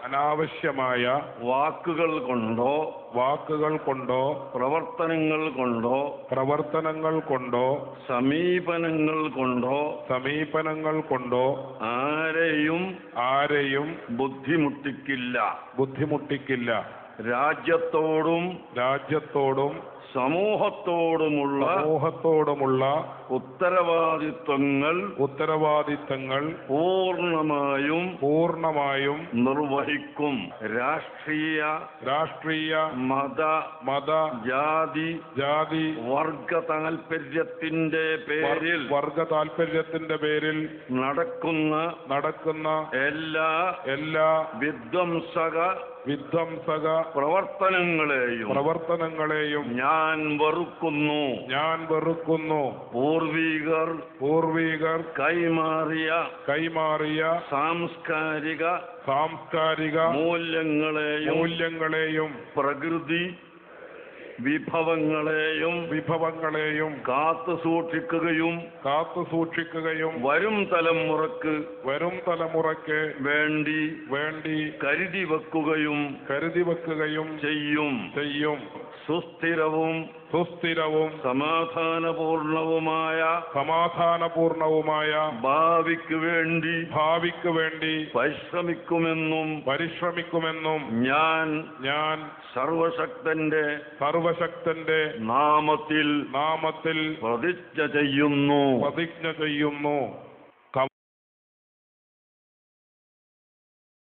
അനാവശ്യമായ വാക്കുകൾ കൊണ്ടോ പ്രവർത്തനങ്ങൾ കൊണ്ടോ സമീപനങ്ങൾ കൊണ്ടോ ആരെയും ബുദ്ധിമുട്ടിക്കില്ല. രാജ്യത്തോടും സമൂഹത്തോടുമുള്ള ഉത്തരവാദിത്തങ്ങൾ പൂർണ്ണമായും നിർവഹിക്കും. രാഷ്ട്രീയ മത ജാതി വർഗ താൽപര്യത്തിന്റെ പേരിൽ നടക്കുന്ന എല്ലാ വിധ്വംസക പ്രവർത്തനങ്ങളെയും ഞാൻ വെറുക്കുന്നു. പൂർവികർ കൈമാറിയ സാംസ്കാരിക മൂല്യങ്ങളെയും പ്രകൃതി വിഭവങ്ങളെയും കാത്തുസൂക്ഷിക്കുകയും വരും തലമുറക്ക് വേണ്ടി കരുതി വെക്കുകയും ചെയ്യും. സുസ്ഥിരവും സമാധാനപൂർണവുമായ ഭാവിക്ക് വേണ്ടി പരിശ്രമിക്കുമെന്നും ഞാൻ സർവശക്തന്റെ നാമത്തിൽ പ്രതിജ്ഞ ചെയ്യുന്നു.